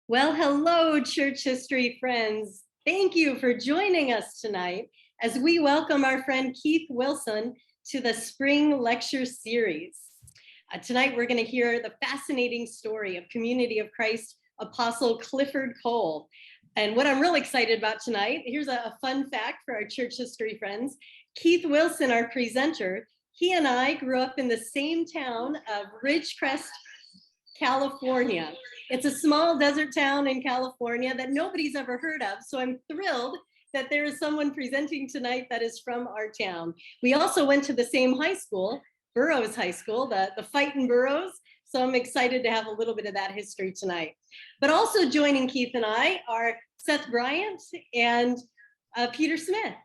Well, hello, church history friends. Thank you for joining us tonight as we welcome our friend Keith Wilson to the Spring Lecture Series. Tonight, we're going to hear the fascinating story of Community of Christ Apostle Clifford Cole. And what I'm really excited about tonight, here's a fun fact for our church history friends. Keith Wilson, our presenter, he and I grew up in the same town of Ridgecrest, California. It's a small desert town in California that nobody's ever heard of. So I'm thrilled that there is someone presenting tonight that is from our town. We also went to the same high school, Burroughs High School, the Fightin' Burroughs. So I'm excited to have a little bit of that history tonight. But also joining Keith and I are Seth Bryant and Peter Smith.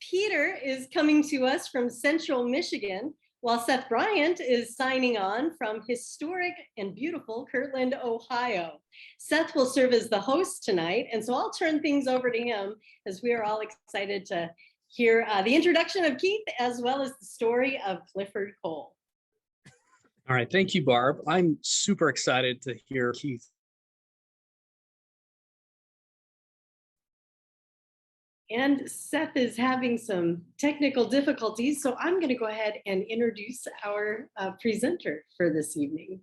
Peter is coming to us from Central Michigan, while Seth Bryant is signing on from historic and beautiful Kirtland, Ohio. Seth will serve as the host tonight, and so I'll turn things over to him as we are all excited to hear the introduction of Keith as well as the story of Clifford Cole. All right, thank you, Barb. I'm super excited to hear Keith. And Seth is having some technical difficulties, so I'm going to go ahead and introduce our presenter for this evening.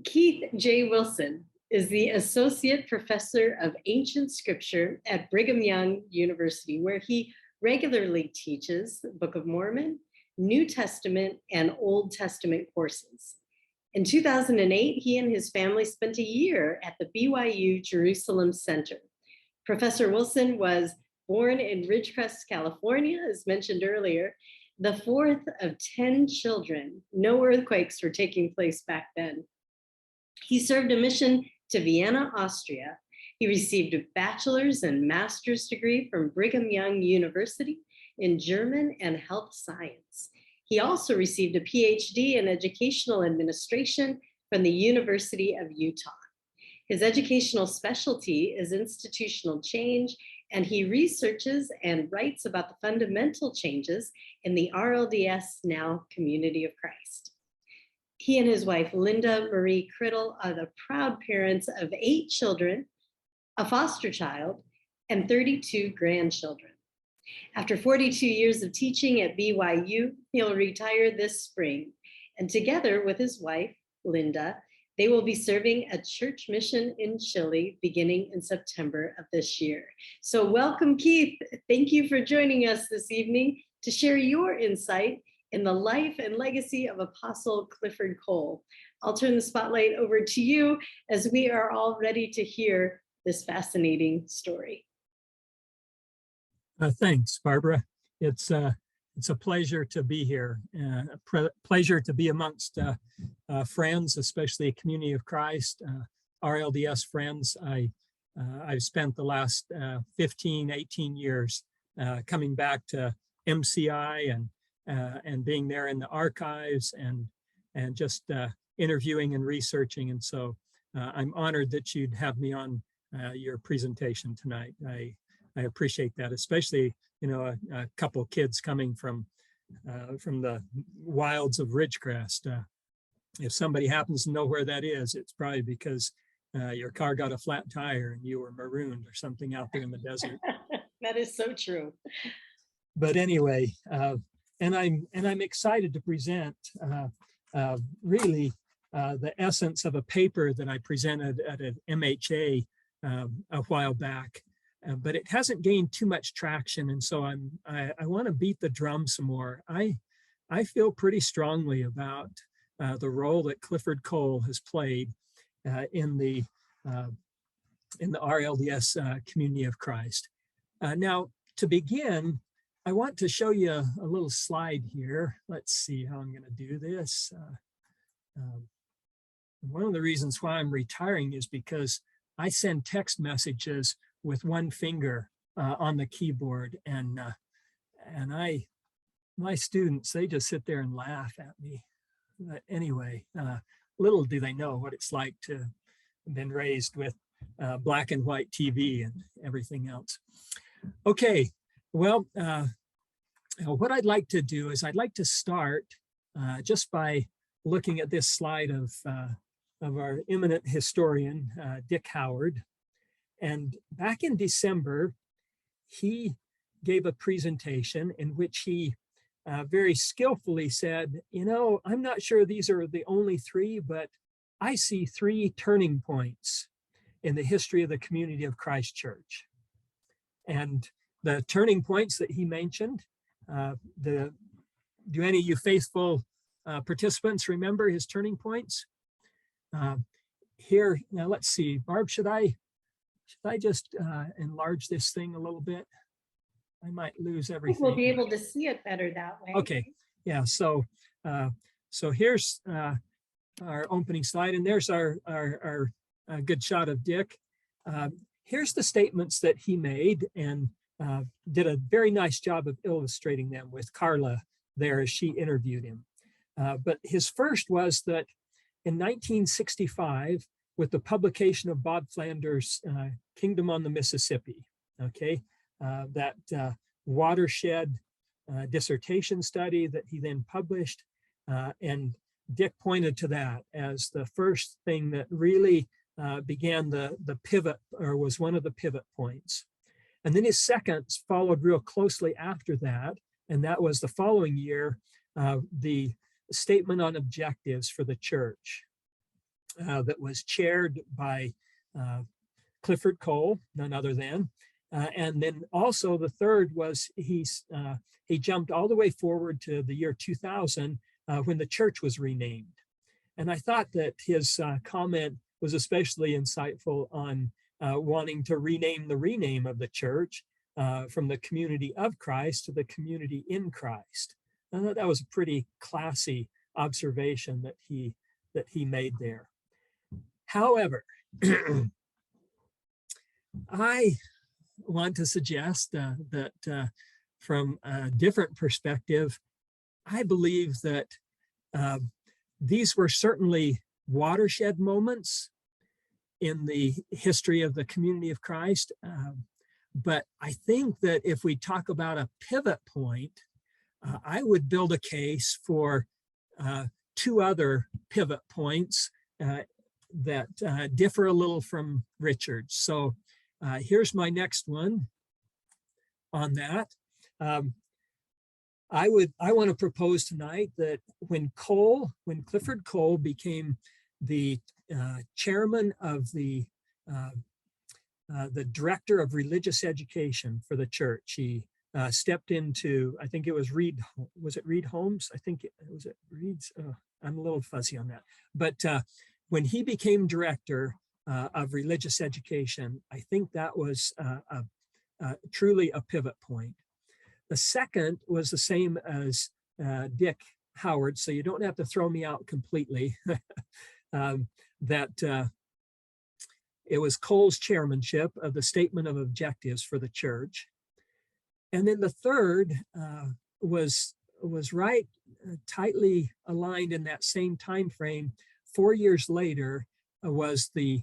Keith J. Wilson is the Associate Professor of Ancient Scripture at Brigham Young University, where he regularly teaches the Book of Mormon, New Testament, and Old Testament courses. In 2008, he and his family spent a year at the BYU Jerusalem Center. Professor Wilson was born in Ridgecrest, California, as mentioned earlier, the fourth of 10 children. No earthquakes were taking place back then. He served a mission to Vienna, Austria. He received a bachelor's and master's degree from Brigham Young University in German and health science. He also received a PhD in educational administration from the University of Utah. His educational specialty is institutional change, and he researches and writes about the fundamental changes in the RLDS, now Community of Christ. He and his wife, Linda Marie Criddle, are the proud parents of 8 children, a foster child, and 32 grandchildren. After 42 years of teaching at BYU, he'll retire this spring, and together with his wife, Linda, they will be serving a church mission in Chile beginning in September of this year. So welcome, Keith. Thank you for joining us this evening to share your insight in the life and legacy of Apostle Clifford Cole. I'll turn the spotlight over to you as we are all ready to hear this fascinating story. Thanks, Barbara. It's a pleasure to be here, pleasure to be amongst friends, especially a Community of Christ, RLDS friends. I've spent the last 15, 18 years coming back to MCI and being there in the archives and just interviewing and researching. And so I'm honored that you'd have me on your presentation tonight. I appreciate that, especially a couple of kids coming from the wilds of Ridgecrest. If somebody happens to know where that is, it's probably because your car got a flat tire and you were marooned or something out there in the desert. That is so true. But anyway, and I'm excited to present really the essence of a paper that I presented at an MHA a while back. But it hasn't gained too much traction, and so I want to beat the drum some more. I feel pretty strongly about the role that Clifford Cole has played in the RLDS Community of Christ. Now, to begin, I want to show you a little slide here. Let's see how I'm going to do this. One of the reasons why I'm retiring is because I send text messages with one finger on the keyboard, and my students, they just sit there and laugh at me. But anyway, little do they know what it's like to have been raised with black and white TV and everything else. Okay, well, what I'd like to do is I'd like to start just by looking at this slide of our eminent historian, Dick Howard. And back in December, he gave a presentation in which he very skillfully said, you know, I'm not sure these are the only three, but I see three turning points in the history of the Community of Christ Church. And the turning points that he mentioned, do any of you faithful participants remember his turning points? Here, now let's see, Barb, should I just enlarge this thing a little bit? I might lose everything. I think we'll be able to see it better that way. Okay, yeah, so here's our opening slide, and there's our good shot of Dick. Here's the statements that he made, and did a very nice job of illustrating them with Carla there as she interviewed him. But his first was that in 1965, with the publication of Bob Flanders' Kingdom on the Mississippi, okay, that watershed dissertation study that he then published, and Dick pointed to that as the first thing that really began the pivot, or was one of the pivot points. And then his second followed real closely after that, and that was the following year, the statement on objectives for the church that was chaired by Clifford Cole, none other than. And then also the third was he jumped all the way forward to the year 2000 when the church was renamed. And I thought that his comment was especially insightful on wanting to rename the rename of the church from the community of Christ to the community in Christ. I thought that was a pretty classy observation that he made there. However, I want to suggest that from a different perspective, I believe that these were certainly watershed moments in the history of the community of Christ. But I think that if we talk about a pivot point, I would build a case for two other pivot points that differ a little from Richard's. So here's my next one on that. I want to propose tonight that when Clifford Cole became the chairman of the director of religious education for the church, he stepped into, I think it was Reed Holmes? I think was it Reed's? I'm a little fuzzy on that. But when he became director of religious education, I think that was truly a pivot point. The second was the same as Dick Howard, so you don't have to throw me out completely, that it was Cole's chairmanship of the Statement of Objectives for the church. And then the third was right tightly aligned in that same time frame. 4 years later was the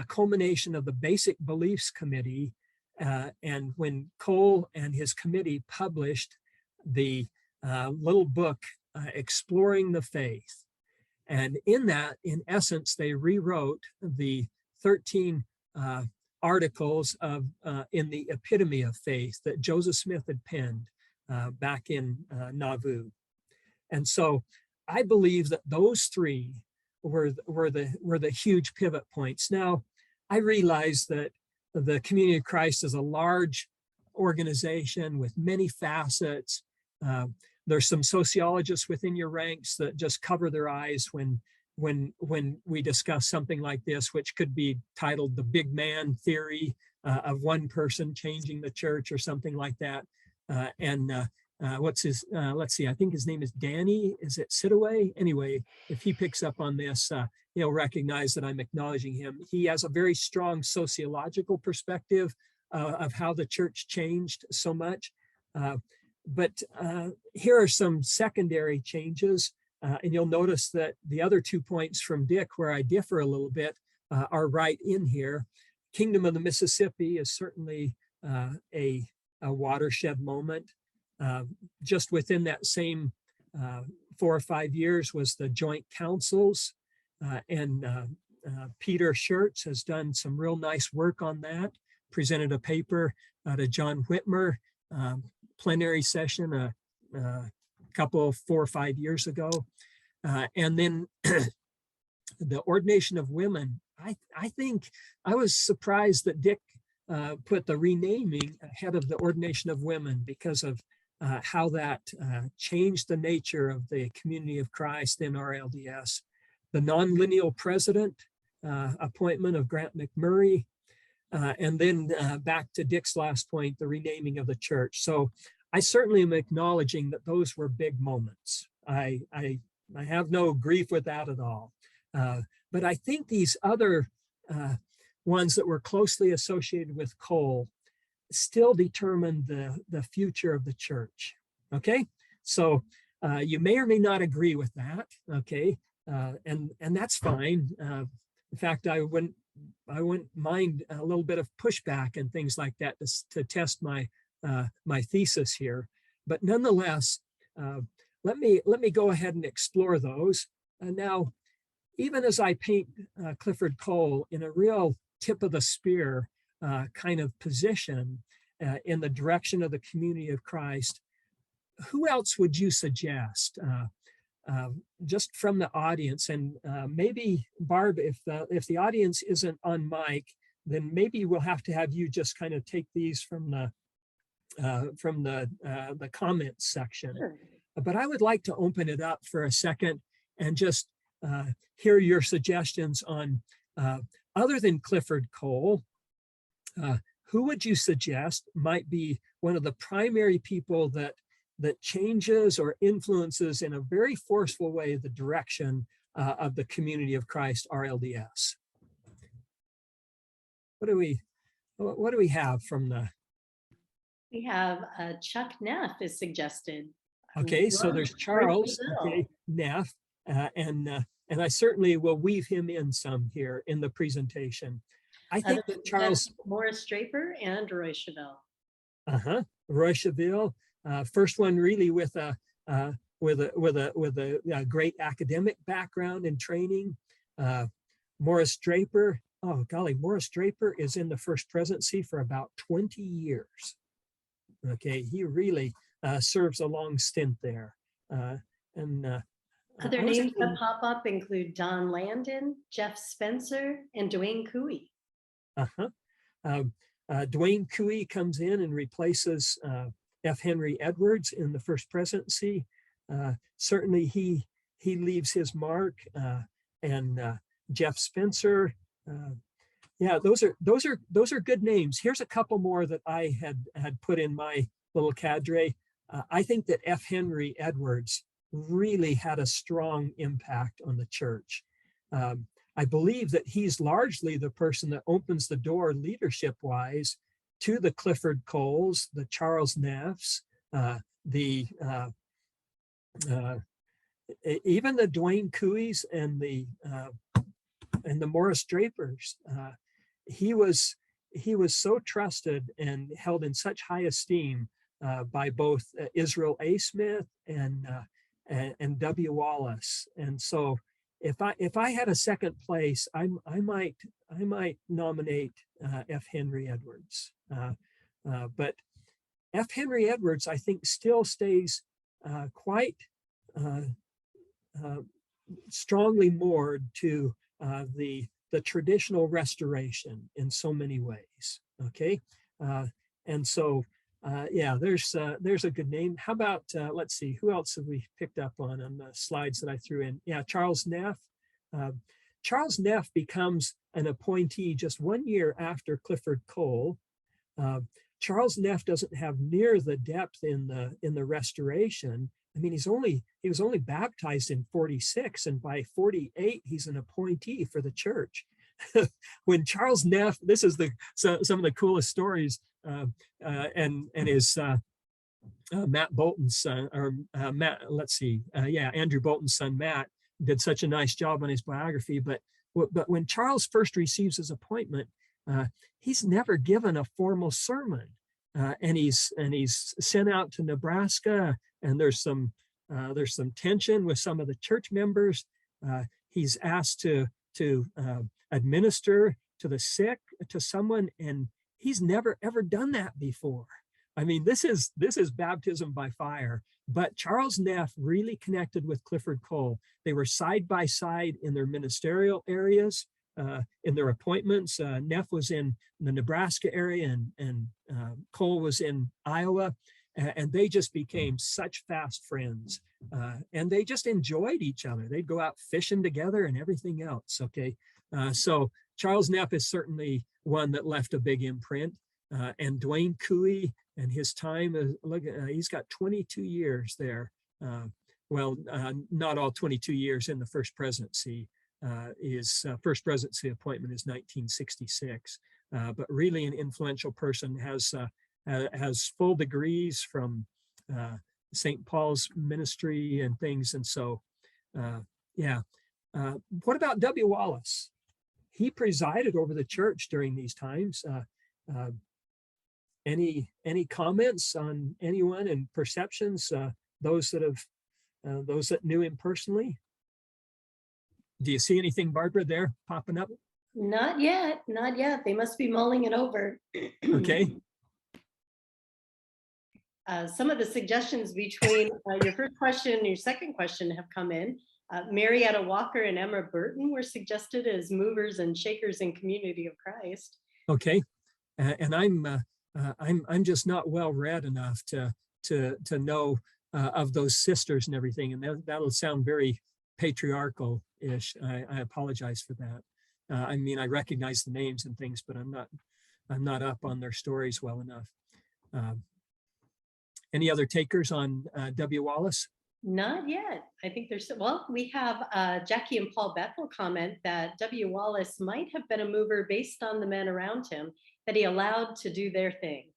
culmination of the Basic Beliefs Committee, and when Cole and his committee published the little book, Exploring the Faith. And in that, in essence, they rewrote the 13 articles in the Epitome of Faith that Joseph Smith had penned back in Nauvoo. And so I believe that those three were the huge pivot points. Now, I realize that the Community of Christ is a large organization with many facets. There's some sociologists within your ranks that just cover their eyes when we discuss something like this, which could be titled the big man theory of one person changing the church or something like that. What's his, let's see, I think his name is Danny, is it Sidaway? Anyway, if he picks up on this, he'll recognize that I'm acknowledging him. He has a very strong sociological perspective of how the church changed so much. But here are some secondary changes, and you'll notice that the other 2 points from Dick where I differ a little bit are right in here. Kingdom of the Mississippi is certainly a watershed moment. Just within that same 4 or 5 years was the joint councils Peter Schertz has done some real nice work on that, presented a paper to John Whitmer, plenary session a couple, 4 or 5 years ago. And then the ordination of women, I think I was surprised that Dick put the renaming ahead of the ordination of women because of how that changed the nature of the community of Christ in RLDS. The non-lineal president appointment of Grant McMurray, and then back to Dick's last point, the renaming of the church. So I certainly am acknowledging that those were big moments. I have no grief with that at all. But I think these other ones that were closely associated with Cole still determine the future of the church. Okay, so you may or may not agree with that. Okay, and that's fine. In fact, I wouldn't mind a little bit of pushback and things like that to test my my thesis here. But nonetheless, let me go ahead and explore those. Now, even as I paint Clifford Cole in a real tip of the spear kind of position in the direction of the community of Christ, who else would you suggest? Just from the audience, and maybe Barb, if the audience isn't on mic, then maybe we'll have to have you just kind of take these from the comments section. Sure. But I would like to open it up for a second and just hear your suggestions on, other than Clifford Cole, who would you suggest might be one of the primary people that changes or influences in a very forceful way the direction of the community of Christ, RLDS? What do we have from the? We have Chuck Neff is suggested. Okay, so there's Charles, okay, Neff, and I certainly will weave him in some here in the presentation. I think that Charles Morris Draper and Roy Chevelle. Roy Chevelle, first one really with a great academic background and training. Morris Draper, oh golly, Morris Draper is in the First Presidency for about 20 years. Okay, he really serves a long stint there. Other names that pop up include Don Landon, Jeff Spencer, and Dwayne Cooey. Dwayne Cooey comes in and replaces F. Henry Edwards in the First Presidency. Certainly he leaves his mark, and Jeff Spencer. Yeah, those are good names. Here's a couple more that I had put in my little cadre. I think that F. Henry Edwards really had a strong impact on the church. I believe that he's largely the person that opens the door leadership-wise to the Clifford Coles, the Charles Neffs, even the Dwayne Cooeys and the Morris Drapers. He was so trusted and held in such high esteem by both Israel A. Smith and W. Wallace. And so if I had a second place, I might nominate F. Henry Edwards. But F. Henry Edwards, I think, still stays quite strongly moored to the traditional restoration in so many ways. Okay, and so yeah, there's a good name. How about let's see, who else have we picked up on the slides that I threw in? Yeah, Charles Neff. Charles Neff becomes an appointee just 1 year after Clifford Cole. Charles Neff doesn't have near the depth in the restoration. I mean, he was only baptized in 46, and by 48 he's an appointee for the church. When Charles Neff, this is some of the coolest stories, and his Matt Bolton's son, or Matt, let's see, yeah, Andrew Bolton's son Matt did such a nice job on his biography. But when Charles first receives his appointment, he's never given a formal sermon, and he's sent out to Nebraska, and there's some tension with some of the church members. he's asked to administer to the sick, to someone, and he's never ever done that before. I mean, this is baptism by fire. But Charles Neff really connected with Clifford Cole. They were side by side in their ministerial areas, in their appointments. Neff was in the Nebraska area, and Cole was in Iowa, and they just became such fast friends. And they just enjoyed each other. They'd go out fishing together and everything else. Okay, so Charles Neff is certainly one that left a big imprint. And Dwayne Cooey and his time, he's got 22 years there. Not all 22 years in the first presidency. His first presidency appointment is 1966, but really an influential person, has full degrees from St. Paul's ministry and things. And so, what about W. Wallace? He presided over the church during these times. Any comments on anyone and perceptions? Those that knew him personally. Do you see anything, Barbara, there popping up? Not yet, not yet. They must be mulling it over. Okay. Some of the suggestions between your first question and your second question have come in. Marietta Walker and Emma Burton were suggested as movers and shakers in Community of Christ. Okay, and I'm just not well read enough to know of those sisters and everything, and that'll sound very patriarchal-ish. I apologize for that. I mean, I recognize the names and things, but I'm not up on their stories well enough. Any other takers on W. Wallace? Not yet. I think there's, well, we have Jackie and Paul Bethel comment that W. Wallace might have been a mover based on the men around him that he allowed to do their thing.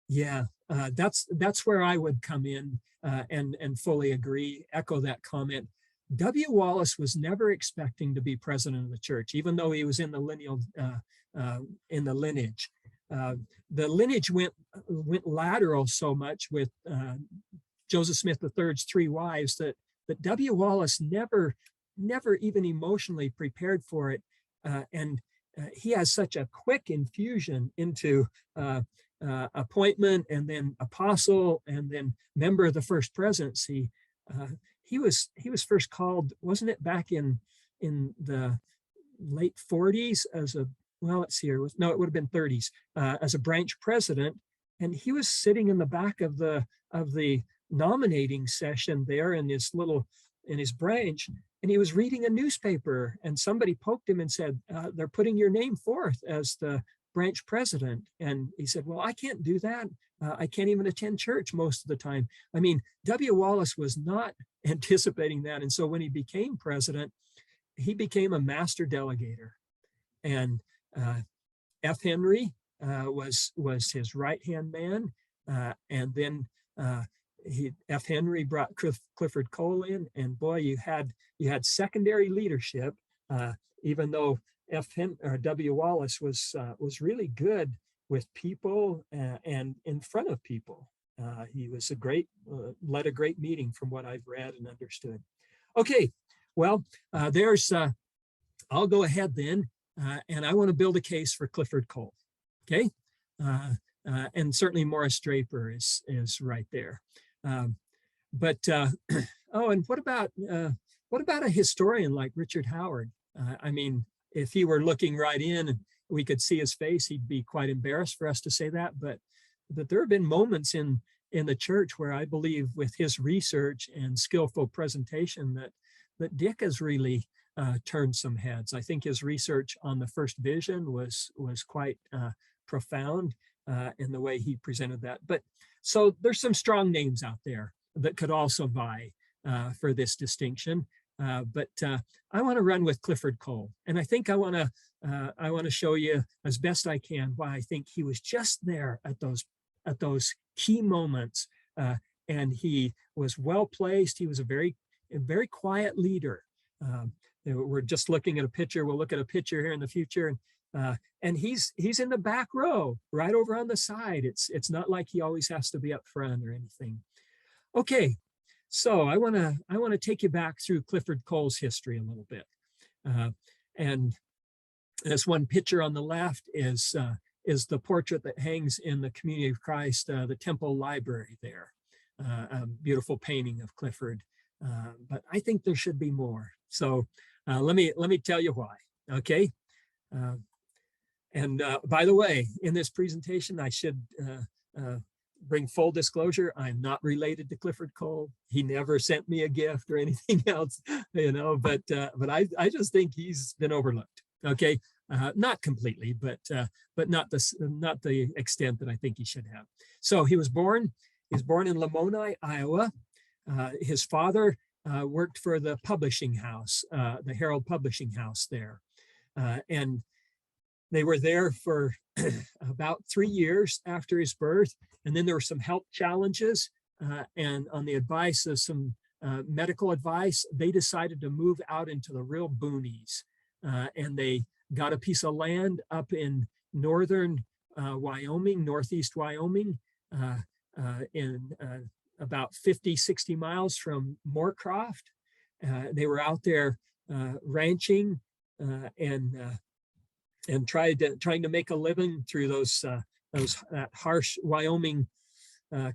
Yeah, that's where I would come in and fully agree, echo that comment. W. Wallace was never expecting to be president of the church, even though he was in the lineage. The lineage went lateral so much with Joseph Smith III's three wives that W. Wallace never even emotionally prepared for it, and he has such a quick infusion into appointment and then apostle and then member of the first presidency. He was first called, wasn't it back in the late 40s as a, well, let's see here, no, it would have been 30s, as a branch president, and he was sitting in the back of the nominating session there in his branch, and he was reading a newspaper, and somebody poked him and said, they're putting your name forth as the branch president. And he said, well, I can't do that. I can't even attend church most of the time. I mean, W. Wallace was not anticipating that. And so when he became president, he became a master delegator. And F. Henry was his right-hand man. And then F. Henry brought Clifford Cole in, and boy, you had secondary leadership, even though W. Wallace was really good with people and in front of people. He was led a great meeting from what I've read and understood. Okay, well, I'll go ahead then, and I want to build a case for Clifford Cole. Okay, and certainly Morris Draper is right there. And what about a historian like Richard Howard? I mean, if he were looking right in and we could see his face, he'd be quite embarrassed for us to say that. But there have been moments in the church where I believe, with his research and skillful presentation, that Dick has really turned some heads. I think his research on the first vision was quite profound in the way he presented that. But so there's some strong names out there that could also vie for this distinction. But I want to run with Clifford Cole, and I think I want to show you as best I can why I think he was just there at those key moments, and he was well placed. He was a very quiet leader. We're just looking at a picture. We'll look at a picture here in the future, and he's in the back row, right over on the side. It's not like he always has to be up front or anything. Okay, So I want to take you back through Clifford Cole's history a little bit. And this one picture on the left is the portrait that hangs in the Community of Christ, the Temple Library there. A beautiful painting of Clifford, but I think there should be more. So let me tell you why. Okay. And by the way, in this presentation, I should bring full disclosure. I'm not related to Clifford Cole. He never sent me a gift or anything else, you know. But I just think he's been overlooked. Okay. Not completely, but not the extent that I think he should have. So he was born in Lamoni, Iowa. His father worked for the publishing house, the Herald Publishing House there, and they were there for about 3 years after his birth, and then there were some health challenges, and on the advice of some medical advice, they decided to move out into the real boonies, and they got a piece of land up in northern Wyoming, northeast Wyoming, in about 50-60 miles from Moorcroft. They were out there ranching and trying to make a living through those harsh Wyoming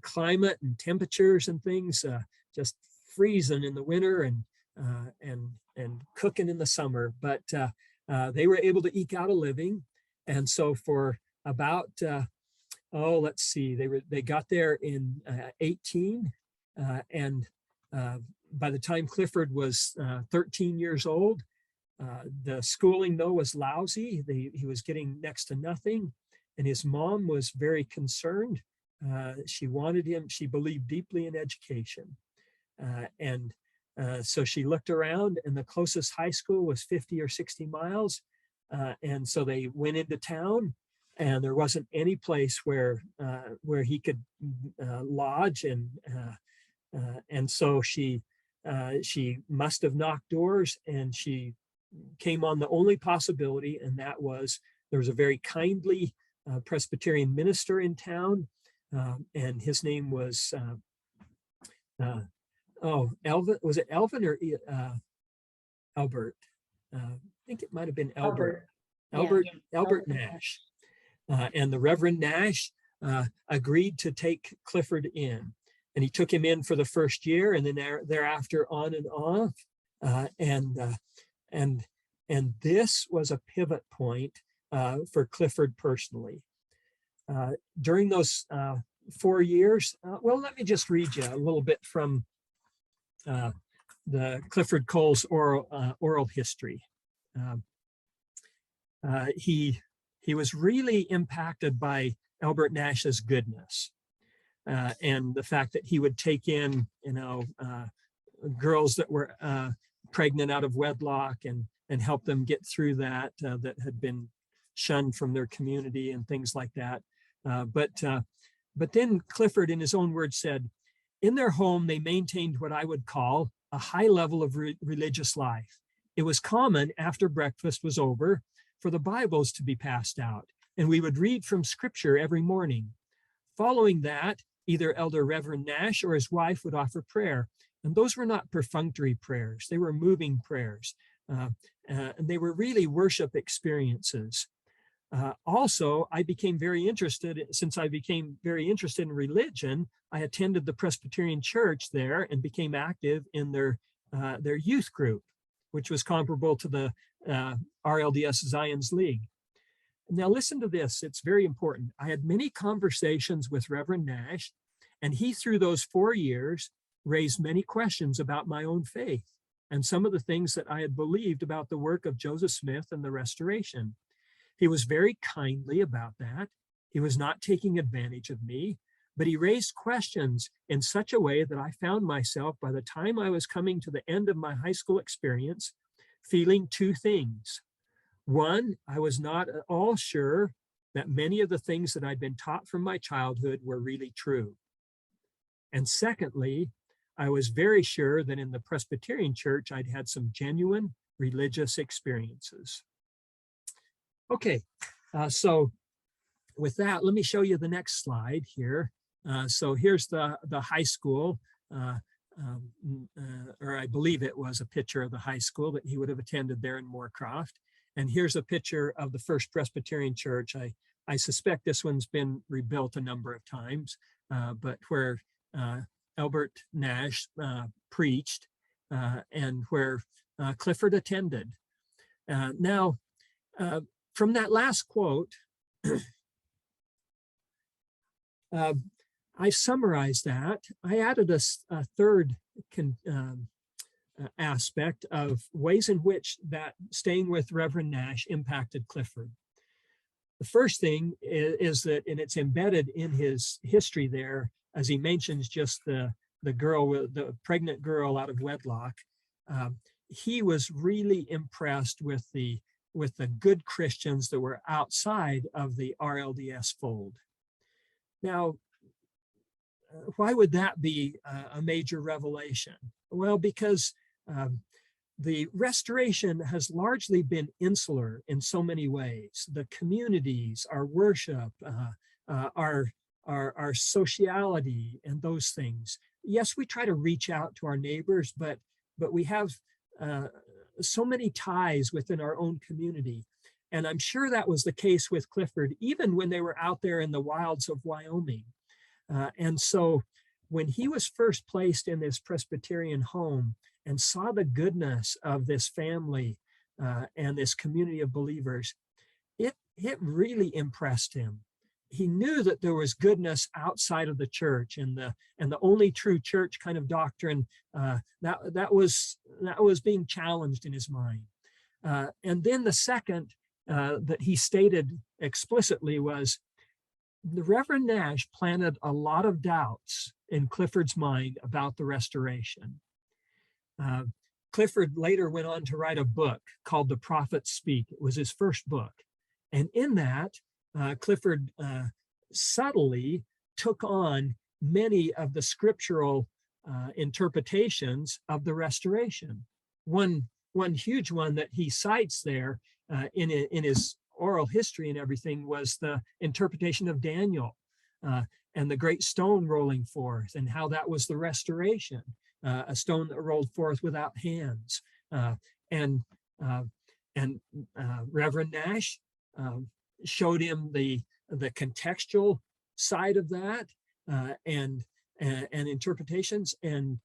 climate and temperatures and things, just freezing in the winter and cooking in the summer. But they were able to eke out a living, and so for about let's see, they got there in 18, and by the time Clifford was 13 years old, the schooling though was lousy. He was getting next to nothing, and his mom was very concerned. She wanted him. She believed deeply in education, and so she looked around, and the closest high school was 50 or 60 miles, and so they went into town. And there wasn't any place where he could lodge, and so she must have knocked doors, and she came on the only possibility, and that was there was a very kindly Presbyterian minister in town, and his name was Elvin. Was it Elvin or Elbert? I think it might have been Elbert. Elbert Nash. And the Reverend Nash agreed to take Clifford in, and he took him in for the first year, and then thereafter on and off, and this was a pivot point for Clifford personally. During those 4 years, well, let me just read you a little bit from the Clifford Cole's oral history. He was really impacted by Elbert Nash's goodness, and the fact that he would take in, girls that were pregnant out of wedlock and help them get through that had been shunned from their community and things like that. But then Clifford, in his own words, said, in their home, they maintained what I would call a high level of religious life. It was common after breakfast was over for the Bibles to be passed out, and we would read from Scripture every morning. Following that, either Elder Reverend Nash or his wife would offer prayer, and those were not perfunctory prayers. They were moving prayers, and they were really worship experiences. Also, I became very interested, since I became very interested in religion, I attended the Presbyterian Church there and became active in their youth group, which was comparable to the RLDS Zion's League. Now listen to this, it's very important. I had many conversations with Reverend Nash, and he, through those 4 years, raised many questions about my own faith and some of the things that I had believed about the work of Joseph Smith and the Restoration. He was very kindly about that. He was not taking advantage of me, but he raised questions in such a way that I found myself, by the time I was coming to the end of my high school experience, feeling two things. One, I was not at all sure that many of the things that I'd been taught from my childhood were really true. And secondly, I was very sure that in the Presbyterian Church, I'd had some genuine religious experiences. Okay, so with that, let me show you the next slide here. So here's the high school. or I believe it was a picture of the high school that he would have attended there in Moorcroft. And here's a picture of the First Presbyterian Church. I suspect this one's been rebuilt a number of times, but where Elbert Nash preached and where Clifford attended. Now, from that last quote, I summarized that. I added a third aspect of ways in which that staying with Reverend Nash impacted Clifford. The first thing is that, and it's embedded in his history there, as he mentions just the pregnant girl out of wedlock. He was really impressed with the good Christians that were outside of the RLDS fold. Now, why would that be a major revelation? Well, because the restoration has largely been insular in so many ways. The communities, our worship, our sociality, and those things. Yes, we try to reach out to our neighbors, but we have so many ties within our own community. And I'm sure that was the case with Clifford, even when they were out there in the wilds of Wyoming. And so when he was first placed in this Presbyterian home and saw the goodness of this family and this community of believers, it really impressed him. He knew that there was goodness outside of the church, and the only true church kind of doctrine that was being challenged in his mind. And then the second that he stated explicitly was, the Reverend Nash planted a lot of doubts in Clifford's mind about the restoration. Clifford later went on to write a book called The Prophets Speak. It was his first book. And in that, Clifford subtly took on many of the scriptural interpretations of the restoration. One huge one that he cites there in his oral history and everything was the interpretation of Daniel and the great stone rolling forth, and how that was the restoration, a stone that rolled forth without hands. And Reverend Nash showed him the contextual side of that and interpretations, and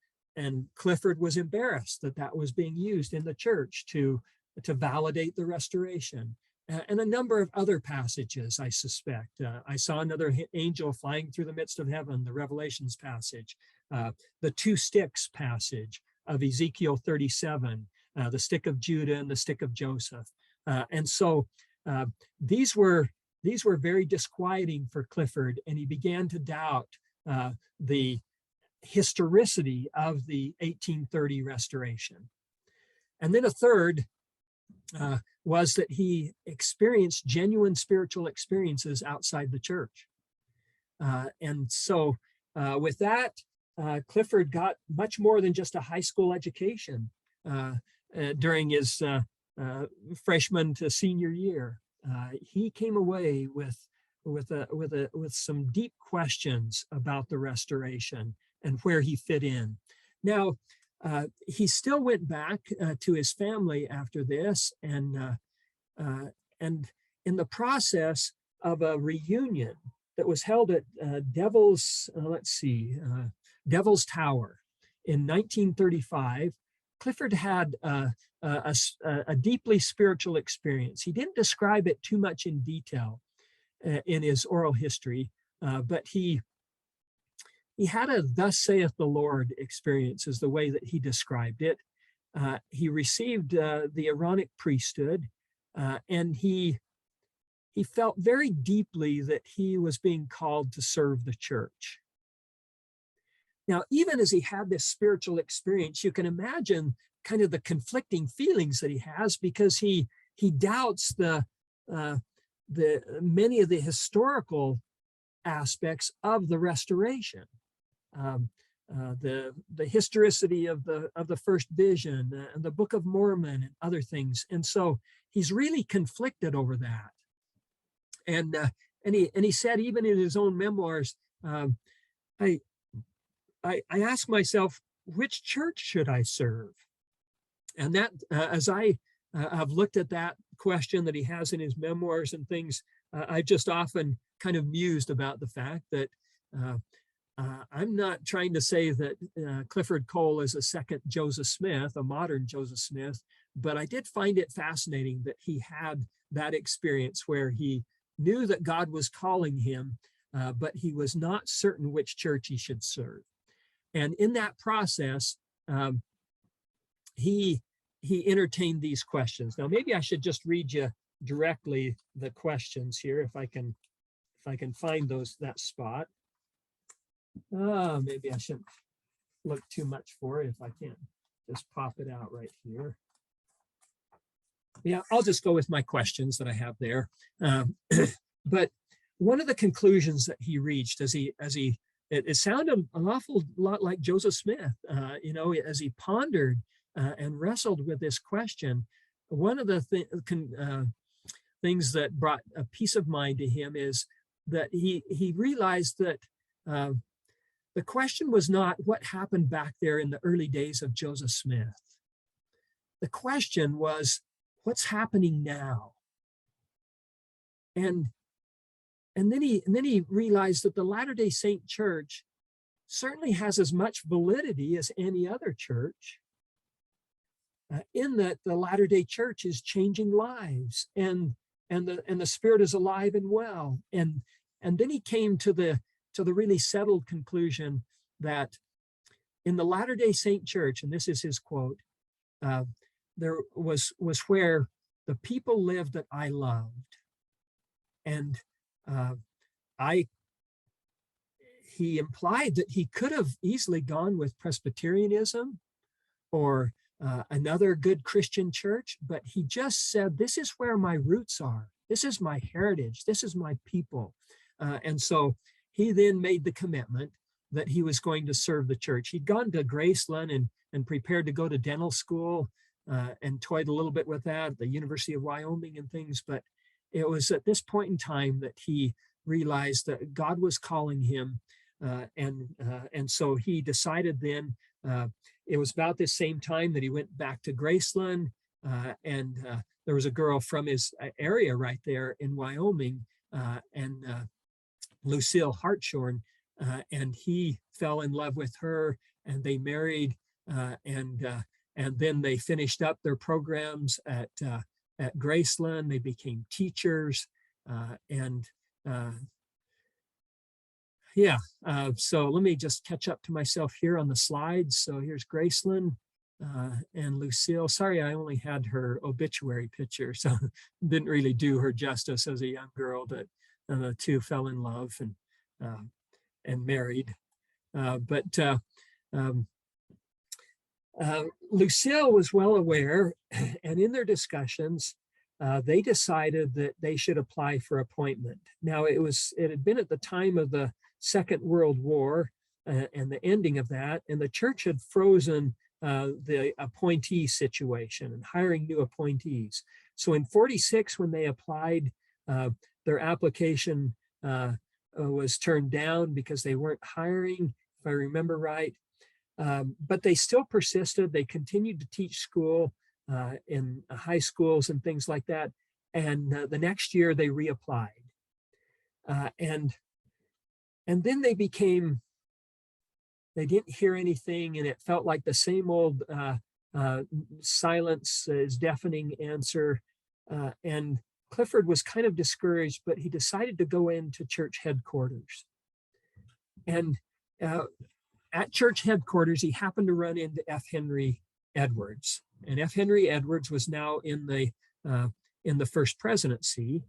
Clifford was embarrassed that that was being used in the church to validate the restoration. And a number of other passages, I suspect. I saw another angel flying through the midst of heaven, the Revelations passage, the two sticks passage of Ezekiel 37, the stick of Judah and the stick of Joseph. And so these were very disquieting for Clifford, and he began to doubt the historicity of the 1830 restoration. And then a third was that he experienced genuine spiritual experiences outside the church. And so with that, Clifford got much more than just a high school education during his freshman to senior year. He came away with some deep questions about the restoration and where he fit in. Now, he still went back to his family after this, and in the process of a reunion that was held at Devil's Tower in 1935, Clifford had a deeply spiritual experience. He didn't describe it too much in detail in his oral history, but he had a "thus saith the Lord" experience, is the way that he described it. He received the Aaronic priesthood, and he felt very deeply that he was being called to serve the church. Now, even as he had this spiritual experience, you can imagine kind of the conflicting feelings that he has, because he doubts the many of the historical aspects of the restoration. The historicity of the first vision and the Book of Mormon and other things. And so he's really conflicted over that. And he said, even in his own memoirs, I ask myself, which church should I serve? And that, as I've looked at that question that he has in his memoirs and things, I've just often kind of mused about the fact that I'm not trying to say that Clifford Cole is a second Joseph Smith, a modern Joseph Smith, but I did find it fascinating that he had that experience where he knew that God was calling him, but he was not certain which church he should serve. And in that process, he entertained these questions. Now, maybe I should just read you directly the questions here, if I can find that spot. Maybe I shouldn't look too much for it if I can just pop it out right here. Yeah, I'll just go with my questions that I have there. But one of the conclusions that he reached it sounded an awful lot like Joseph Smith, as he pondered and wrestled with this question. One of the things that brought a peace of mind to him is that he realized that the question was not what happened back there in the early days of Joseph Smith. The question was, what's happening now? And then he realized that the Latter-day Saint Church certainly has as much validity as any other church, in that the Latter-day Church is changing lives, and the Spirit is alive and well. And then he came to the really settled conclusion that in the Latter-day Saint Church, and this is his quote, there was where the people lived that I loved. And he implied that he could have easily gone with Presbyterianism or another good Christian church, but he just said, this is where my roots are. This is my heritage. This is my people. And so he then made the commitment that he was going to serve the church. He'd gone to Graceland and prepared to go to dental school and toyed a little bit with that, the University of Wyoming and things. But it was at this point in time that he realized that God was calling him. And so he decided then, it was about this same time that he went back to Graceland, and there was a girl from his area right there in Wyoming, and Lucille Hartshorn, and he fell in love with her, and they married, and then they finished up their programs at Graceland. They became teachers, so let me just catch up to myself here on the slides. So here's Graceland and Lucille. Sorry, I only had her obituary picture, so didn't really do her justice as a young girl, but the two fell in love and married. Lucille was well aware, and in their discussions, they decided that they should apply for appointment. Now, it had been at the time of the Second World War and the ending of that, and the church had frozen the appointee situation and hiring new appointees. So in 46, when they applied, their application was turned down because they weren't hiring, if I remember right. But they still persisted. They continued to teach school in high schools and things like that. And the next year they reapplied. And then they didn't hear anything, and it felt like the same old silence is deafening answer. And Clifford was kind of discouraged, but he decided to go into church headquarters. And at church headquarters, he happened to run into F. Henry Edwards. And F. Henry Edwards was now in the first presidency.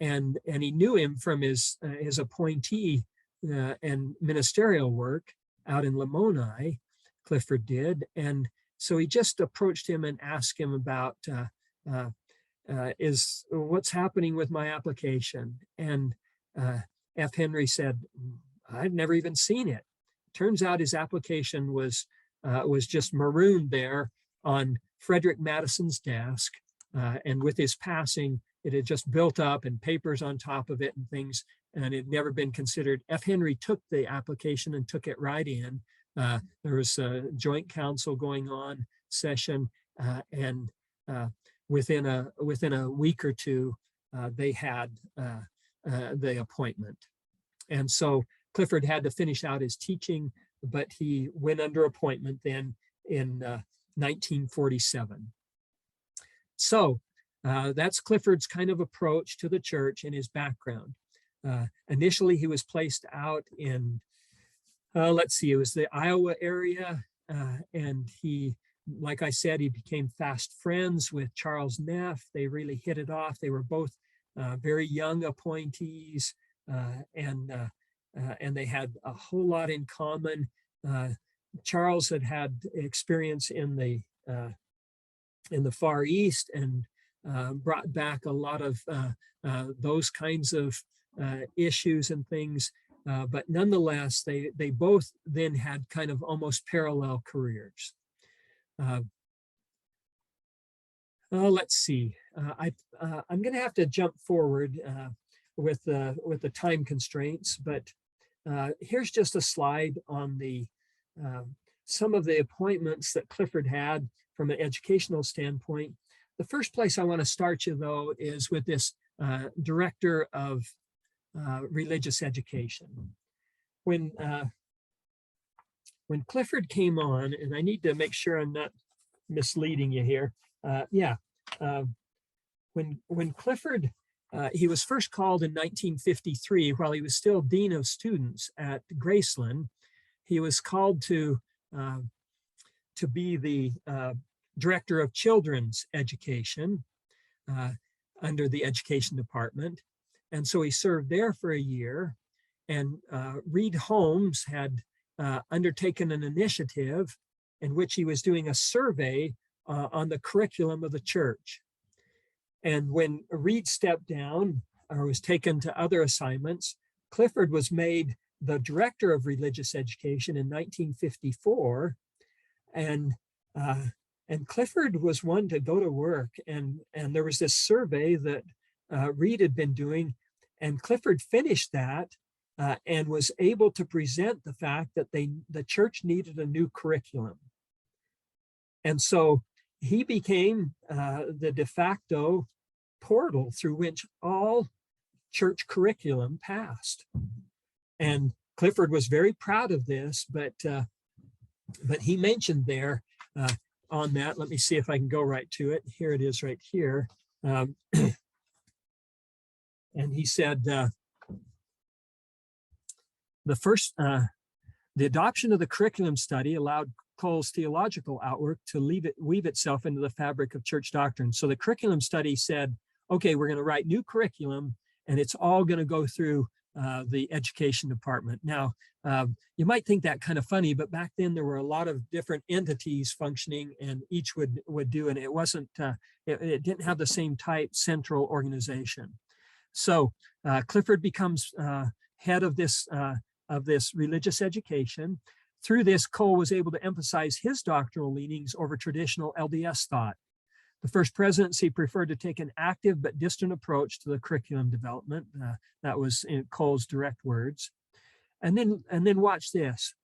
And he knew him from his appointee and ministerial work out in Lamoni, Clifford did. And so he just approached him and asked him about what's happening with my application. And F. Henry said, I've never even seen it. Turns out his application was just marooned there on Frederick Madison's desk. And with his passing, it had just built up and papers on top of it and things, and it had never been considered. F. Henry took the application and took it right in, There was a joint council going on session, and within a week or two, they had the appointment. And so Clifford had to finish out his teaching, but he went under appointment then in 1947. So that's Clifford's kind of approach to the church and his background. Initially, he was placed out in, let's see, it was the Iowa area. And he, like I said, he became fast friends with Charles Neff. They really hit it off. They were both very young appointees, and they had a whole lot in common. Charles had experience in the Far East and brought back a lot of those kinds of issues and things. But nonetheless, they both then had kind of almost parallel careers. Let's see. I'm going to have to jump forward with the time constraints, but here's just a slide on the some of the appointments that Clifford had from an educational standpoint. The first place I want to start you, though, is with this director of religious education. When Clifford came on, and I need to make sure I'm not misleading you here. When Clifford, he was first called in 1953 while he was still dean of students at Graceland. He was called to be the director of children's education under the education department. And so he served there for a year, and Reed Holmes had undertaken an initiative in which he was doing a survey on the curriculum of the church. And when Reed stepped down or was taken to other assignments, Clifford was made the director of religious education in 1954. And Clifford was one to go to work. And there was this survey that Reed had been doing, and Clifford finished that and was able to present the fact that the church needed a new curriculum. And so he became the de facto portal through which all church curriculum passed. And Clifford was very proud of this, but he mentioned there on that, let me see if I can go right to it. Here it is right here. And he said, the adoption of the curriculum study allowed Cole's theological outwork to weave itself into the fabric of church doctrine. So the curriculum study said, okay, we're going to write new curriculum, and it's all going to go through the education department. Now, you might think that kind of funny, but back then there were a lot of different entities functioning, and each would do, and it wasn't, it didn't have the same type central organization. So Clifford becomes head of this religious education. Through this, Cole was able to emphasize his doctrinal leanings over traditional LDS thought. The first presidency preferred to take an active but distant approach to the curriculum development. That was in Cole's direct words. And then watch this.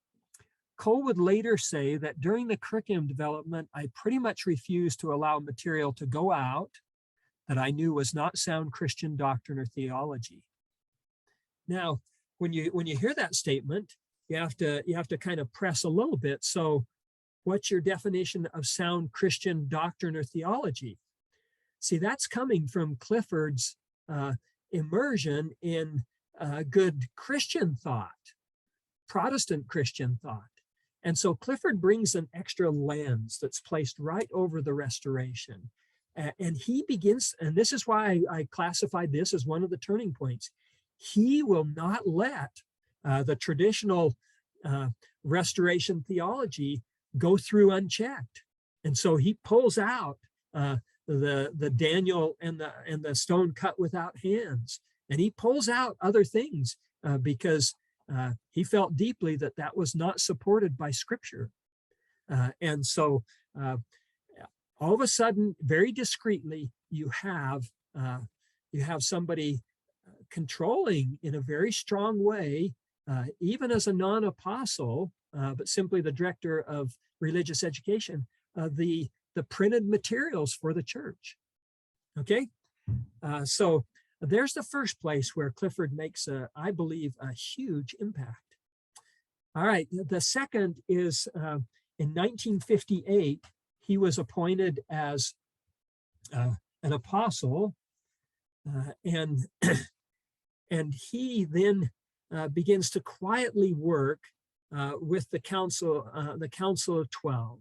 Cole would later say that during the curriculum development, I pretty much refused to allow material to go out that I knew was not sound Christian doctrine or theology. Now, when you hear that statement, you have to kind of press a little bit. So what's your definition of sound Christian doctrine or theology? See, that's coming from Clifford's immersion in good Christian thought, Protestant Christian thought. And so Clifford brings an extra lens that's placed right over the restoration. And he begins, and this is why I classified this as one of the turning points. He will not let the traditional restoration theology go through unchecked. And so he pulls out the Daniel and the stone cut without hands. And he pulls out other things because he felt deeply that that was not supported by Scripture. And so all of a sudden, very discreetly, you have somebody controlling in a very strong way, even as a non-apostle, but simply the director of religious education, the printed materials for the church. Okay, so there's the first place where Clifford makes, I believe, a huge impact. All right, the second is in 1958, he was appointed as an apostle, and he then begins to quietly work with the Council of 12.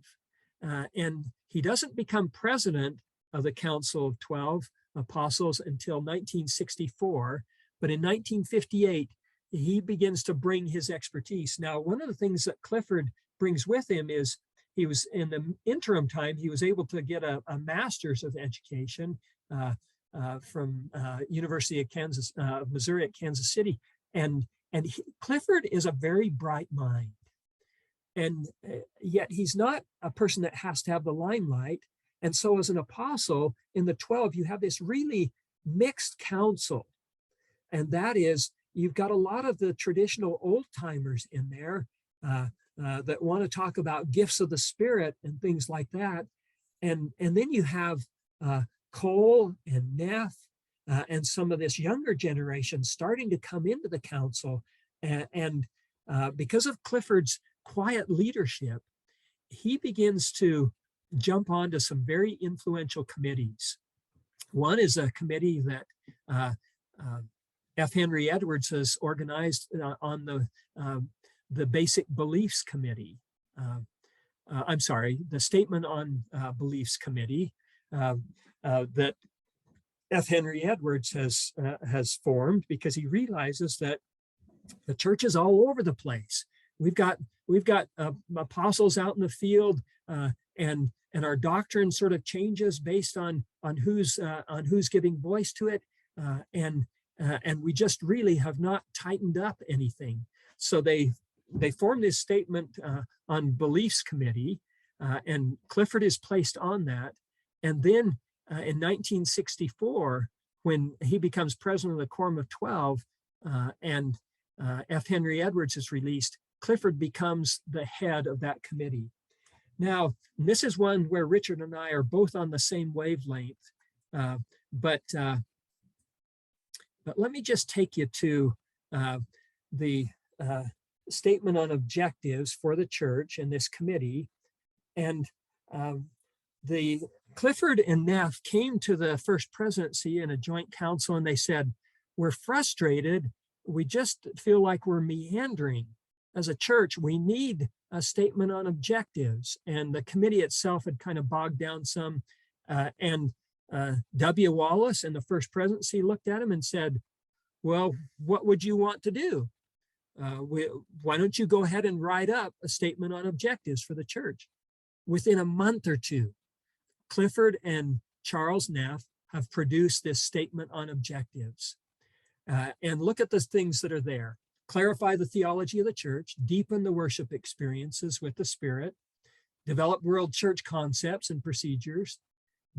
And he doesn't become president of the Council of 12 Apostles until 1964, but in 1958, he begins to bring his expertise. Now, one of the things that Clifford brings with him is he was, in the interim time, he was able to get a master's of education from University of Kansas, Missouri at Kansas City. And Clifford is a very bright mind. And yet he's not a person that has to have the limelight. And so as an apostle in the 12, you have this really mixed council. And that is, you've got a lot of the traditional old timers in there that want to talk about gifts of the Spirit and things like that. And then you have Cole and Neff and some of this younger generation starting to come into the council. And because of Clifford's quiet leadership, he begins to jump onto some very influential committees. One is a committee that F. Henry Edwards has organized on the Basic Beliefs Committee. I'm sorry, the Statement on Beliefs Committee that F. Henry Edwards has formed, because he realizes that the church is all over the place. We've got apostles out in the field, and our doctrine sort of changes based on who's giving voice to it, and we just really have not tightened up anything. So they formed this Statement on Beliefs Committee, and Clifford is placed on that. And then in 1964, when he becomes president of the Quorum of 12, and F. Henry Edwards is released, Clifford becomes the head of that committee. Now, this is one where Richard and I are both on the same wavelength, but let me just take you to the Statement on Objectives for the church and this committee. And the Clifford and Neff came to the first presidency in a joint council, and they said, we're frustrated. We just feel like we're meandering. As a church, we need a statement on objectives. And the committee itself had kind of bogged down some. And W. Wallace in the first presidency looked at him and said, well, what would you want to do? Why don't you go ahead and write up a statement on objectives for the church? Within a month or two, Clifford and Charles Neff have produced this statement on objectives. And look at the things that are there. Clarify the theology of the church, deepen the worship experiences with the Spirit, develop world church concepts and procedures,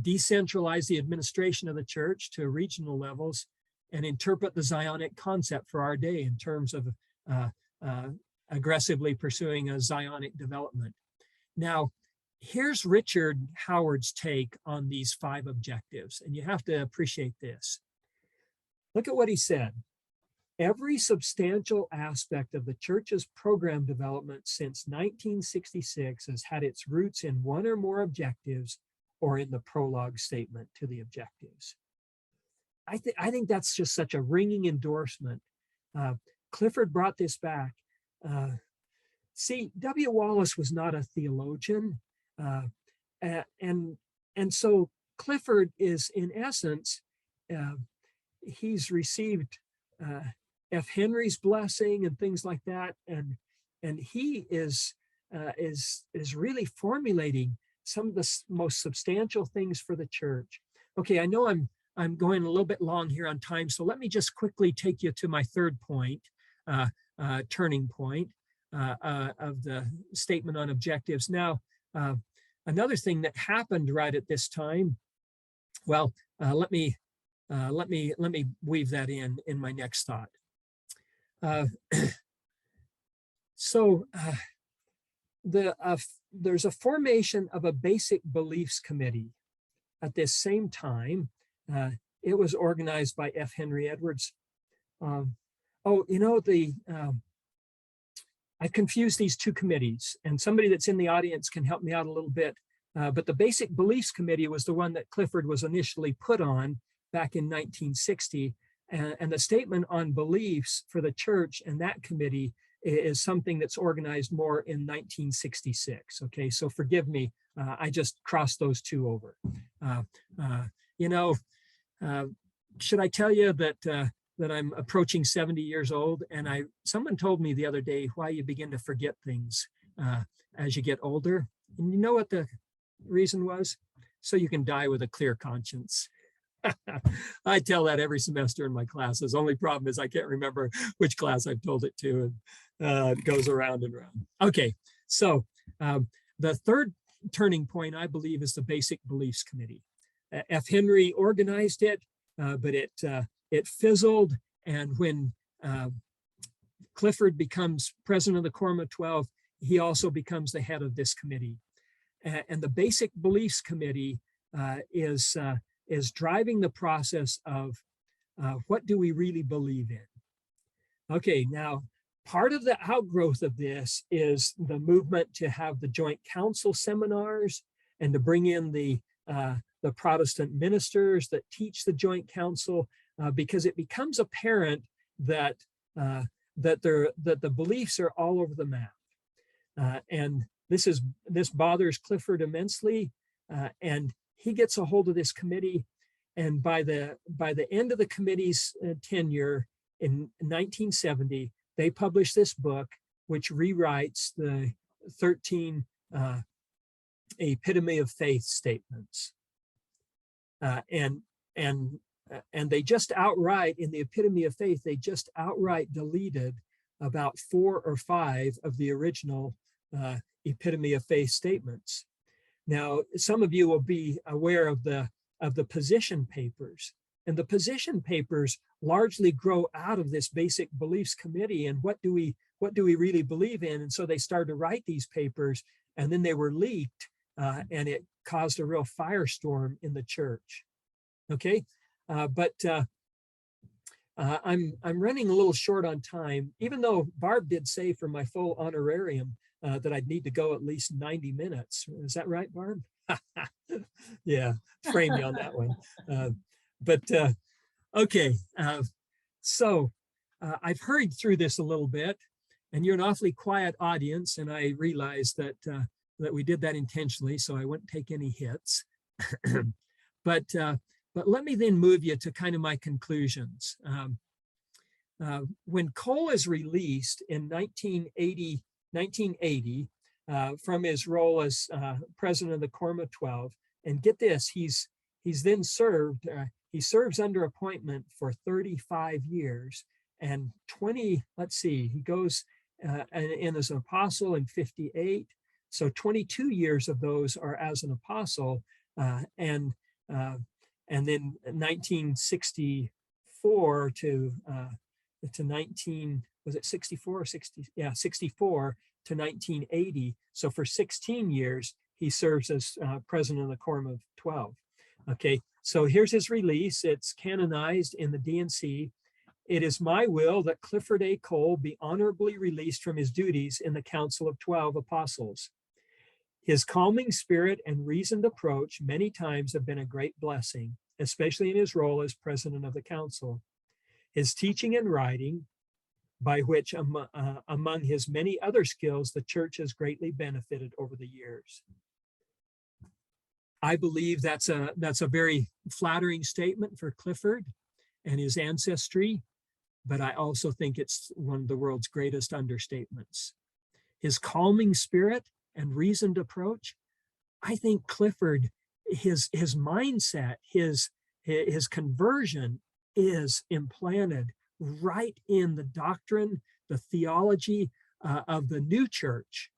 decentralize the administration of the church to regional levels, and interpret the Zionic concept for our day in terms of aggressively pursuing a Zionic development. Now, here's Richard Howard's take on these 5 objectives, and you have to appreciate this. Look at what he said. Every substantial aspect of the church's program development since 1966 has had its roots in one or more objectives or in the prologue statement to the objectives. I think that's just such a ringing endorsement. Clifford brought this back. See, W. Wallace was not a theologian. And so Clifford is, in essence, he's received F. Henry's blessing and things like that, and he is really formulating some of the most substantial things for the church. Okay, I know I'm going a little bit long here on time, so let me just quickly take you to my third point, turning point of the statement on objectives. Now, another thing that happened right at this time, well, let me weave that in my next thought. So there's a formation of a basic beliefs committee at this same time. It was organized by F. Henry Edwards. I confused these two committees, and somebody that's in the audience can help me out a little bit. But the Basic Beliefs Committee was the one that Clifford was initially put on back in 1960. And the statement on beliefs for the church and that committee is something that's organized more in 1966. Okay, so forgive me, I just crossed those two over. Should I tell you that I'm approaching 70 years old, and someone told me the other day why you begin to forget things as you get older. And you know what the reason was? So you can die with a clear conscience. I tell that every semester in my classes. Only problem is I can't remember which class I've told it to, and it goes around and around. Okay, so the third turning point, I believe, is the Basic Beliefs Committee. F. Henry organized it, but it fizzled, and when Clifford becomes president of the Quorum of 12, he also becomes the head of this committee. And the Basic Beliefs Committee is driving the process of what do we really believe in? Okay, now part of the outgrowth of this is the movement to have the joint council seminars and to bring in the Protestant ministers that teach the joint council, because it becomes apparent that the beliefs are all over the map, and this bothers Clifford immensely, and he gets a hold of this committee, and by the end of the committee's tenure in 1970, they publish this book, which rewrites the 13 epitome of faith statements, and they just outright, in the epitome of faith, they just outright deleted about 4 or 5 of the original epitome of faith statements. Now, some of you will be aware of the position papers, and the position papers largely grow out of this Basic Beliefs Committee. And what do we really believe in? And so they started to write these papers, and then they were leaked, and it caused a real firestorm in the church. Okay, but I'm running a little short on time, even though Barb did say for my full honorarium that I'd need to go at least 90 minutes. Is that right, Barb? Yeah, frame me on that one. Okay, so I've hurried through this a little bit, and you're an awfully quiet audience, and I realize that we did that intentionally, so I wouldn't take any hits. But let me then move you to kind of my conclusions. When Cole is released in 1980 from his role as president of the Quorum of 12, and get this, he's then served, he serves under appointment for 35 years, and he goes in as an apostle in 58, so 22 years of those are as an apostle, and then 1964 to 64 or 60? Yeah, 64 to 1980. So for 16 years, he serves as president of the Quorum of 12. Okay, so here's his release. It's canonized in the D&C. It is my will that Clifford A. Cole be honorably released from his duties in the Council of 12 Apostles. His calming spirit and reasoned approach many times have been a great blessing, especially in his role as president of the council. His teaching and writing, by which among his many other skills, the church has greatly benefited over the years. I believe that's a very flattering statement for Clifford and his ancestry, but I also think it's one of the world's greatest understatements. His calming spirit and reasoned approach, I think Clifford, his mindset, his conversion is implanted right in the doctrine, the theology of the new church,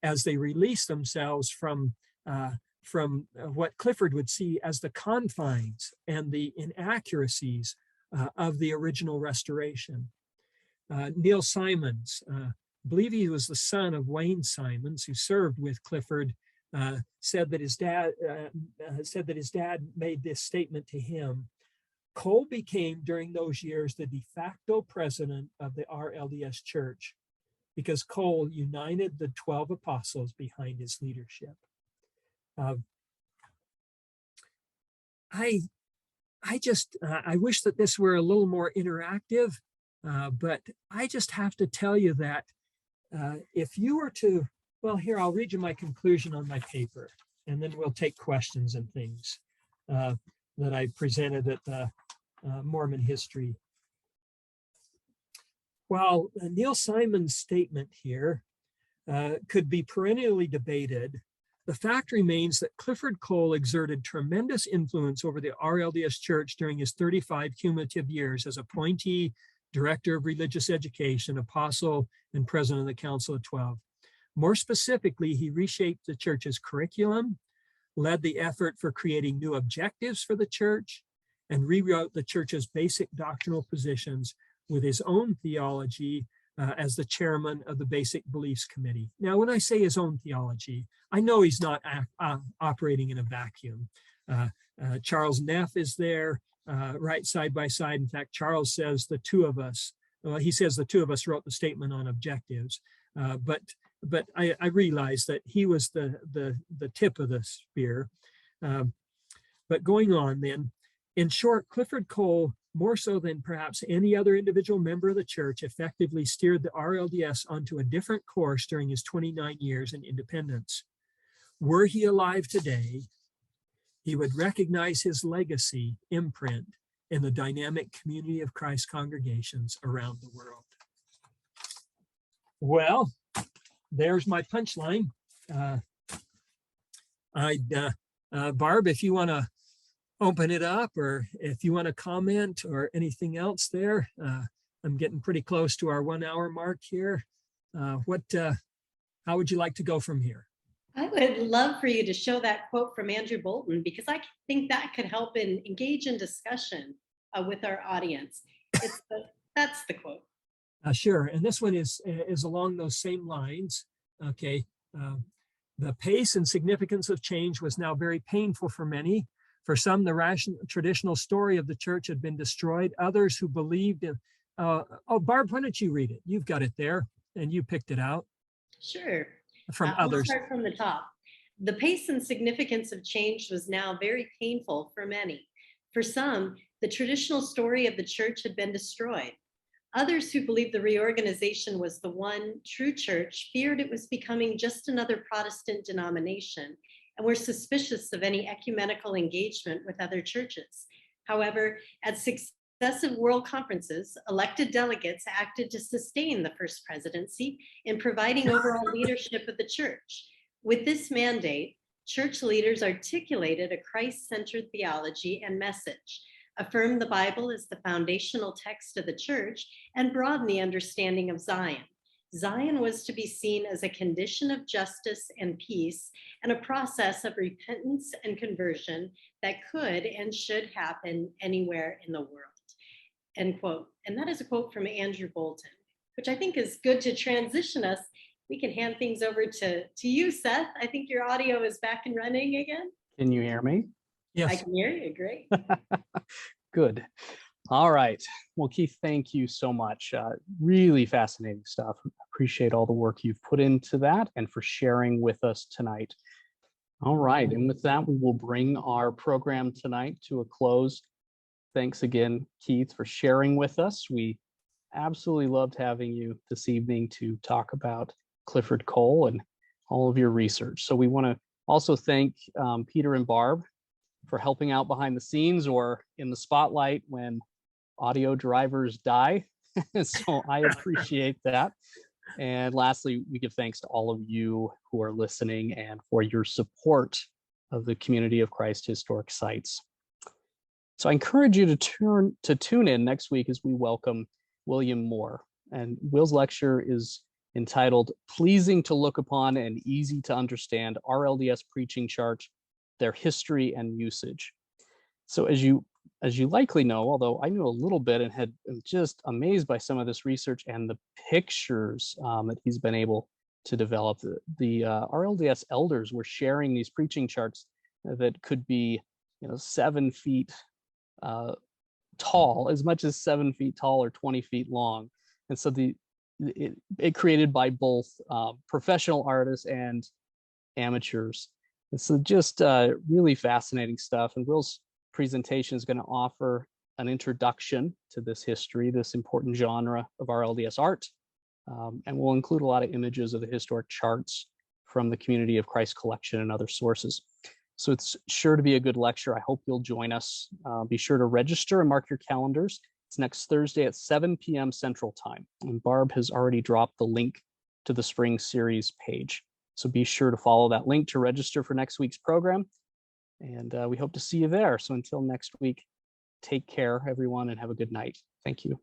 as they release themselves from what Clifford would see as the confines and the inaccuracies of the original restoration. Neil Simons, believe he was the son of Wayne Simons, who served with Clifford, said that his dad made this statement to him. Cole became, during those years, the de facto president of the RLDS Church because Cole united the 12 apostles behind his leadership. I wish that this were a little more interactive, but I just have to tell you that if you were to, well, here, I'll read you my conclusion on my paper, and then we'll take questions and things that I presented at the Mormon History. While Neil Simon's statement here could be perennially debated, the fact remains that Clifford Cole exerted tremendous influence over the RLDS Church during his 35 cumulative years as appointee, director of religious education, apostle, and president of the Council of 12. More specifically, he reshaped the church's curriculum, led the effort for creating new objectives for the church, and rewrote the church's basic doctrinal positions with his own theology as the chairman of the Basic Beliefs Committee. Now, when I say his own theology, I know he's not operating in a vacuum. Charles Neff is there, right side by side. In fact, Charles says the two of us, he says the two of us wrote the statement on objectives, but I realized that he was the tip of the spear. But going on then, in short, Clifford Cole, more so than perhaps any other individual member of the church, effectively steered the RLDS onto a different course during his 29 years in independence. Were he alive today, he would recognize his legacy imprint in the dynamic community of Christ congregations around the world. Well, there's my punchline. Barb, if you want to open it up, or if you want to comment or anything else there, I'm getting pretty close to our 1 hour mark here. How would you like to go from here? I would love for you to show that quote from Andrew Bolton, because I think that could help engage in discussion with our audience. That's the quote. Sure, and this one is along those same lines. Okay, the pace and significance of change was now very painful for many. For some, the traditional story of the church had been destroyed. Others who believed in, Barb, why don't you read it? You've got it there, and you picked it out. Sure. From others. I'll start from the top. The pace and significance of change was now very painful for many. For some, the traditional story of the church had been destroyed. Others who believed the reorganization was the one true church feared it was becoming just another Protestant denomination and were suspicious of any ecumenical engagement with other churches. However, at successive world conferences, elected delegates acted to sustain the first presidency in providing overall leadership of the church. With this mandate, church leaders articulated a Christ-centered theology and message, affirmed the Bible as the foundational text of the church, and broadened the understanding of Zion. Zion was to be seen as a condition of justice and peace and a process of repentance and conversion that could and should happen anywhere in the world. End quote. And that is a quote from Andrew Bolton, which I think is good to transition us. We can hand things over to you, Seth. I think your audio is back and running again. Can you hear me? Yes. I can hear you. Great. Good. All right. Well, Keith, thank you so much. Really fascinating stuff. Appreciate all the work you've put into that and for sharing with us tonight. All right. And with that, we will bring our program tonight to a close. Thanks again, Keith, for sharing with us. We absolutely loved having you this evening to talk about Clifford Cole and all of your research. So we want to also thank Peter and Barb for helping out behind the scenes or in the spotlight when audio drivers die. So I appreciate that. And lastly, we give thanks to all of you who are listening and for your support of the Community of Christ Historic Sites. So I encourage you to tune in next week as we welcome William Moore. And Will's lecture is entitled Pleasing to Look Upon and Easy to Understand RLDS Preaching Charts, Their History and Usage. So as you as you likely know, although I knew a little bit and had been just amazed by some of this research and the pictures that he's been able to develop. The RLDS elders were sharing these preaching charts that could be, 7 feet tall, as much as 7 feet tall or 20 feet long. And so it created by both professional artists and amateurs. And so just really fascinating stuff. And Will's presentation is going to offer an introduction to this history, this important genre of RLDS art. And we'll include a lot of images of the historic charts from the Community of Christ collection and other sources. So it's sure to be a good lecture. I hope you'll join us. Be sure to register and mark your calendars. It's next Thursday at 7 p.m. Central Time. And Barb has already dropped the link to the spring series page. So be sure to follow that link to register for next week's program. And we hope to see you there. So until next week, take care, everyone, and have a good night. Thank you.